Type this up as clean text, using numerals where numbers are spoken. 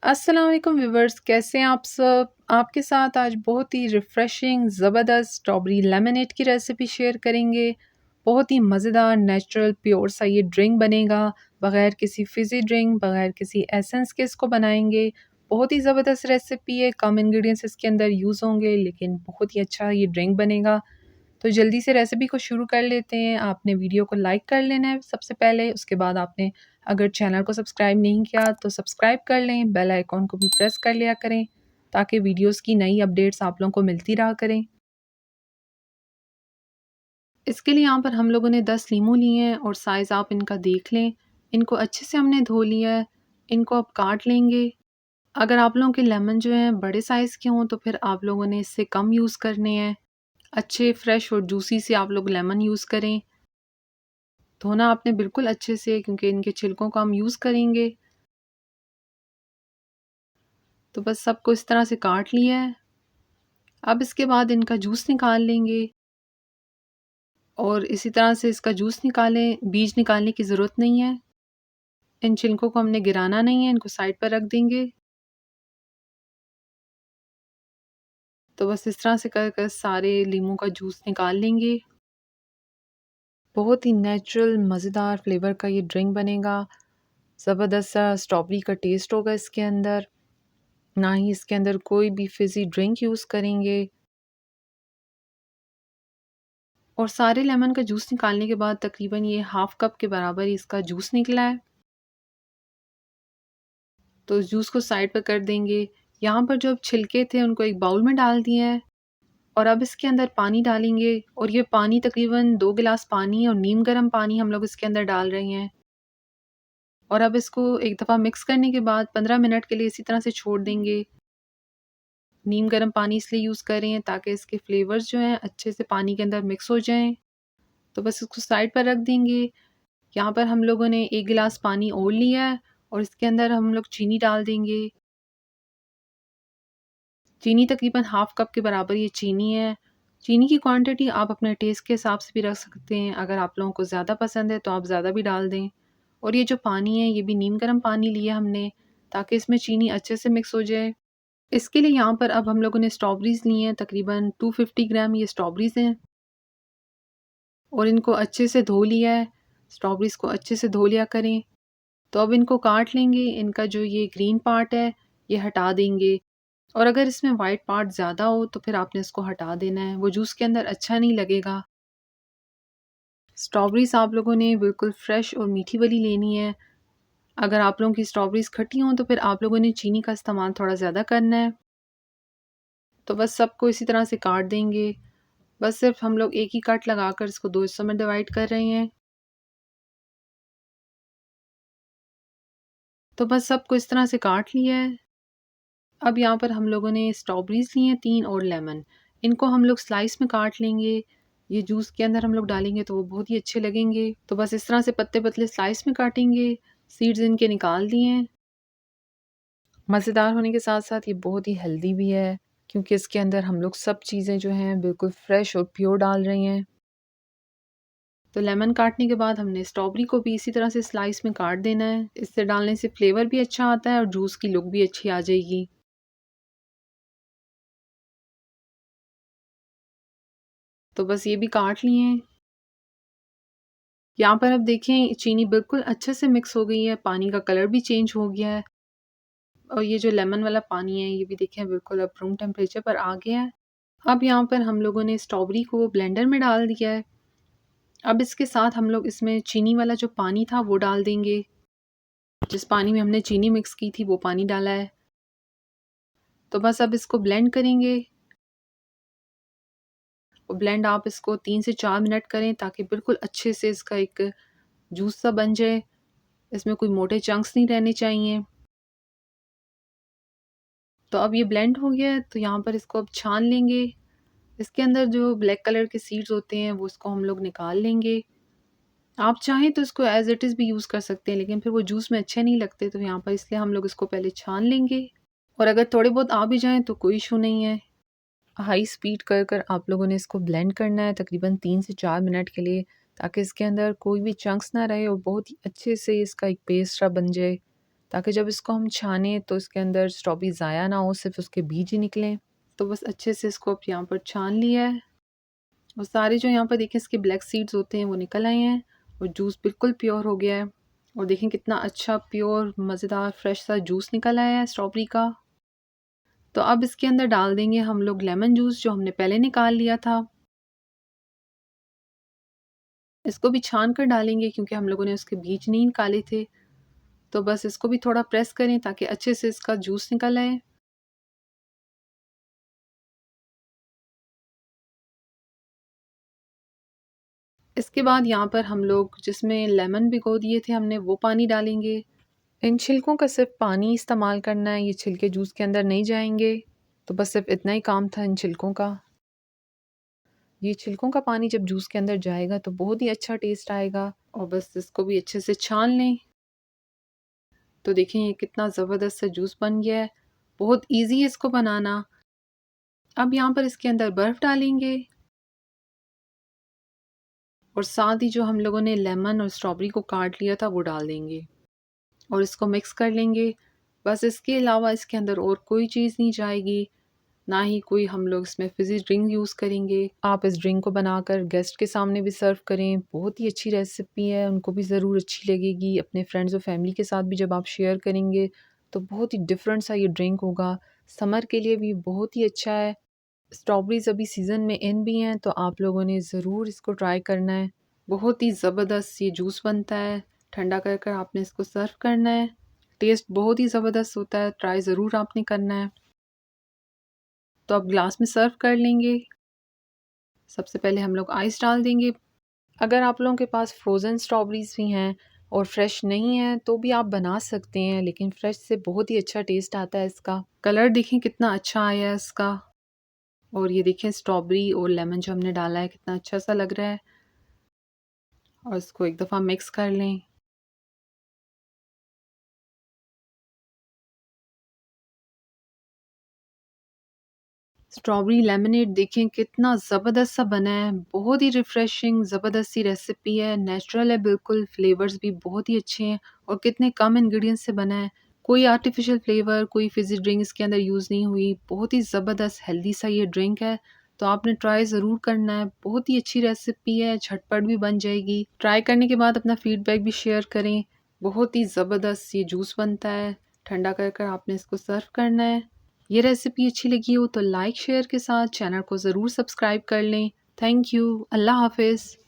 अस्सलाम वालेकुम व्यूवर्स, कैसे हैं आप सब। आपके साथ आज बहुत ही रिफ़्रेशिंग ज़बरदस्त स्ट्रॉबेरी लेमनेड की रेसिपी शेयर करेंगे। बहुत ही मज़ेदार नेचुरल प्योर सा ये ड्रिंक बनेगा, बग़ैर किसी फ़िज़ी ड्रिंक, बग़ैर किसी एसेंस के इसको बनाएंगे। बहुत ही ज़बरदस्त रेसिपी है, कम इंग्रेडिएंट्स इसके अंदर यूज़ होंगे लेकिन बहुत ही अच्छा ये ड्रिंक बनेगा। तो जल्दी से रेसिपी को शुरू कर लेते हैं। आपने वीडियो को लाइक कर लेना है सबसे पहले, उसके बाद आपने अगर चैनल को सब्सक्राइब नहीं किया तो सब्सक्राइब कर लें, बेल आइकॉन को भी प्रेस कर लिया करें ताकि वीडियोस की नई अपडेट्स आप लोगों को मिलती रहा करें। इसके लिए यहाँ पर हम लोगों ने 10 लीमू लिए हैं और साइज़ आप इनका देख लें। इनको अच्छे से हमने धो लिया है, इनको अब काट लेंगे। अगर आप लोगों के लेमन जो हैं बड़े साइज़ के हों तो फिर आप लोगों ने इससे कम यूज़ करने हैं। अच्छे फ्रेश और जूसी से आप लोग लेमन यूज़ करें। धोना आपने बिल्कुल अच्छे से, क्योंकि इनके छिलकों को हम यूज़ करेंगे। तो बस सबको इस तरह से काट लिया है। अब इसके बाद इनका जूस निकाल लेंगे और इसी तरह से इसका जूस निकालें, बीज निकालने की ज़रूरत नहीं है। इन छिलकों को हमने गिराना नहीं है, इनको साइड पर रख देंगे। तो बस इस तरह से कर कर सारे लीमू का जूस निकाल लेंगे। बहुत ही नेचुरल मज़ेदार फ्लेवर का ये ड्रिंक बनेगा। ज़बरदस्त सा स्ट्रॉबेरी का टेस्ट होगा इसके अंदर। ना ही इसके अंदर कोई भी फिज़ी ड्रिंक यूज़ करेंगे। और सारे लेमन का जूस निकालने के बाद तकरीबन ये हाफ़ कप के बराबर ही इसका जूस निकला है। तो इस जूस को साइड पर कर देंगे। यहाँ पर जो अब छिलके थे उनको एक बाउल में डाल दिए हैं और अब इसके अंदर पानी डालेंगे और ये पानी तकरीबन 2 गिलास पानी और नीम गर्म पानी हम लोग इसके अंदर डाल रहे हैं। और अब इसको एक दफ़ा मिक्स करने के बाद 15 मिनट के लिए इसी तरह से छोड़ देंगे। नीम गर्म पानी इसलिए यूज़ कर रहे हैं ताकि इसके फ्लेवर्स जो हैं अच्छे से पानी के अंदर मिक्स हो जाएँ। तो बस इसको साइड पर रख देंगे। यहाँ पर हम लोगों ने 1 गिलास पानी और लिया है और इसके अंदर हम लोग चीनी डाल देंगे। चीनी तकरीबन हाफ़ कप के बराबर ये चीनी है। चीनी की क्वांटिटी आप अपने टेस्ट के हिसाब से भी रख सकते हैं। अगर आप लोगों को ज़्यादा पसंद है तो आप ज़्यादा भी डाल दें। और ये जो पानी है ये भी नीम गर्म पानी लिया हमने ताकि इसमें चीनी अच्छे से मिक्स हो जाए। इसके लिए यहाँ पर अब हम लोगों ने स्ट्रॉबेरीज़ ली हैं, तकरीबन 250 ग्राम ये स्ट्रॉबेरीज़ हैं और इनको अच्छे से धो लिया है। स्ट्रॉबेरीज़ को अच्छे से धो लिया करें। तो अब इनको काट लेंगे। इनका जो ये ग्रीन पार्ट है ये हटा देंगे और अगर इसमें वाइट पार्ट ज़्यादा हो तो फिर आपने इसको हटा देना है, वो जूस के अंदर अच्छा नहीं लगेगा। स्ट्रॉबेरीज़ आप लोगों ने बिल्कुल फ्रेश और मीठी वाली लेनी है। अगर आप लोगों की स्ट्रॉबेरीज़ खट्टी हों तो फिर आप लोगों ने चीनी का इस्तेमाल थोड़ा ज़्यादा करना है। तो बस सबको इसी तरह से काट देंगे। बस सिर्फ हम लोग एक ही कट लगाकर इसको 2 हिस्सों में डिवाइड कर रहे हैं। तो बस सबको इस तरह से काट लिया है। अब यहाँ पर हम लोगों ने स्ट्रॉबेरीज़ ली हैं 3 और लेमन। इनको हम लोग स्लाइस में काट लेंगे। ये जूस के अंदर हम लोग डालेंगे तो वो बहुत ही अच्छे लगेंगे। तो बस इस तरह से पतले-पतले स्लाइस में काटेंगे। सीड्स इनके निकाल दिए हैं। मज़ेदार होने के साथ-साथ ये बहुत ही हेल्दी भी है, क्योंकि इसके अंदर हम लोग सब चीज़ें जो हैं बिल्कुल फ्रेश और प्योर डाल रहे हैं। तो लेमन काटने के बाद हमने स्ट्रॉबेरी को भी इसी तरह से स्लाइस में काट देना है। इससे डालने से फ्लेवर भी अच्छा आता है और जूस की लुक भी अच्छी आ जाएगी। तो बस ये भी काट लिए हैं। यहाँ पर अब देखें चीनी बिल्कुल अच्छे से मिक्स हो गई है, पानी का कलर भी चेंज हो गया है और ये जो लेमन वाला पानी है ये भी देखें बिल्कुल अब रूम टेम्परेचर पर आ गया है। अब यहाँ पर हम लोगों ने स्ट्रॉबेरी को ब्लेंडर में डाल दिया है। अब इसके साथ हम लोग इसमें चीनी वाला जो पानी था वो डाल देंगे। जिस पानी में हमने चीनी मिक्स की थी वो पानी डाला है। तो बस अब इसको ब्लेंड करेंगे और ब्लेंड आप इसको 3 से 4 मिनट करें ताकि बिल्कुल अच्छे से इसका एक जूस सा बन जाए। इसमें कोई मोटे चंक्स नहीं रहने चाहिए। तो अब ये ब्लेंड हो गया है तो यहाँ पर इसको अब छान लेंगे। इसके अंदर जो ब्लैक कलर के सीड्स होते हैं वो इसको हम लोग निकाल लेंगे। आप चाहें तो इसको एज़ इट इज़ भी यूज़ कर सकते हैं, लेकिन फिर वो जूस में अच्छे नहीं लगते, तो यहाँ पर इसलिए हम लोग इसको पहले छान लेंगे। और अगर थोड़े बहुत आ भी जाएँ तो कोई इशू नहीं है। हाई स्पीड कर कर आप लोगों ने इसको ब्लेंड करना है तकरीबन 3 से 4 मिनट के लिए, ताकि इसके अंदर कोई भी चंक्स ना रहे और बहुत ही अच्छे से इसका एक पेस्ट सा बन जाए। ताकि जब इसको हम छानें तो इसके अंदर स्ट्रॉबेरी ज़ाया ना हो, सिर्फ उसके बीज ही निकलें। तो बस अच्छे से इसको अब यहाँ पर छान लिया है और सारे जो यहाँ पर देखें इसके ब्लैक सीड्स होते हैं वो निकल आए हैं और जूस बिल्कुल प्योर हो गया है। और देखें कितना अच्छा प्योर मज़ेदार फ्रेश सा जूस निकल आया है स्ट्रॉबेरी का। तो अब इसके अंदर डाल देंगे हम लोग लेमन जूस जो हमने पहले निकाल लिया था। इसको भी छान कर डालेंगे क्योंकि हम लोगों ने उसके बीज नहीं निकाले थे। तो बस इसको भी थोड़ा प्रेस करें ताकि अच्छे से इसका जूस निकल आए। इसके बाद यहाँ पर हम लोग जिसमें लेमन भिगो दिए थे हमने वो पानी डालेंगे। इन छिलकों का सिर्फ पानी इस्तेमाल करना है, ये छिलके जूस के अंदर नहीं जाएंगे। तो बस सिर्फ इतना ही काम था इन छिलकों का। ये छिलकों का पानी जब जूस के अंदर जाएगा तो बहुत ही अच्छा टेस्ट आएगा। और बस इसको भी अच्छे से छान लें। तो देखें ये कितना ज़बरदस्त सा जूस बन गया है। बहुत ईजी है इसको बनाना। अब यहाँ पर इसके अंदर बर्फ़ डालेंगे और साथ ही जो हम लोगों ने लेमन और स्ट्रॉबेरी को काट लिया था वो डाल देंगे और इसको मिक्स कर लेंगे। बस इसके अलावा इसके अंदर और कोई चीज़ नहीं जाएगी, ना ही कोई हम लोग इसमें फ़िज़ी ड्रिंक यूज़ करेंगे। आप इस ड्रिंक को बनाकर गेस्ट के सामने भी सर्व करें, बहुत ही अच्छी रेसिपी है, उनको भी ज़रूर अच्छी लगेगी। अपने फ्रेंड्स और फैमिली के साथ भी जब आप शेयर करेंगे तो बहुत ही डिफरेंट सा ये ड्रिंक होगा। समर के लिए भी बहुत ही अच्छा है। स्ट्रॉबेरीज़ अभी सीज़न में इन भी हैं तो आप लोगों ने ज़रूर इसको ट्राई करना है। बहुत ही ज़बरदस्त ये जूस बनता है। ठंडा कर कर आपने इसको सर्व करना है। टेस्ट बहुत ही ज़बरदस्त होता है, ट्राई ज़रूर आपने करना है। तो अब ग्लास में सर्व कर लेंगे। सबसे पहले हम लोग आइस डाल देंगे। अगर आप लोगों के पास फ्रोज़न स्ट्रॉबेरीज़ भी हैं और फ्रेश नहीं है तो भी आप बना सकते हैं, लेकिन फ्रेश से बहुत ही अच्छा टेस्ट आता है इसका। कलर देखें कितना अच्छा आया है इसका। और ये देखें स्ट्रॉबेरी और लेमन जो हमने डाला है कितना अच्छा सा लग रहा है। और इसको एक दफ़ा मिक्स कर लें। स्ट्रॉबेरी लेमनेड देखें कितना ज़बरदस्त सा बना है। बहुत ही रिफ़्रेशिंग ज़बरदस्त सी रेसिपी है। नेचुरल है बिल्कुल, फ्लेवर्स भी बहुत ही अच्छे हैं और कितने कम इंग्रेडिएंट्स से बना है। कोई आर्टिफिशियल फ्लेवर, कोई फ़िज़ी ड्रिंक इसके अंदर यूज़ नहीं हुई। बहुत ही ज़बरदस्त हेल्दी सा ये ड्रिंक है। तो आपने ट्राई ज़रूर करना है। बहुत ही अच्छी रेसिपी है, झटपट भी बन जाएगी। ट्राई करने के बाद अपना फ़ीडबैक भी शेयर करें। बहुत ही ज़बरदस्त ये जूस बनता है। ठंडा कर कर आपने इसको सर्व करना है। ये रेसिपी अच्छी लगी हो तो लाइक शेयर के साथ चैनल को ज़रूर सब्सक्राइब कर लें। Thank you. अल्लाह हाफ़िज़।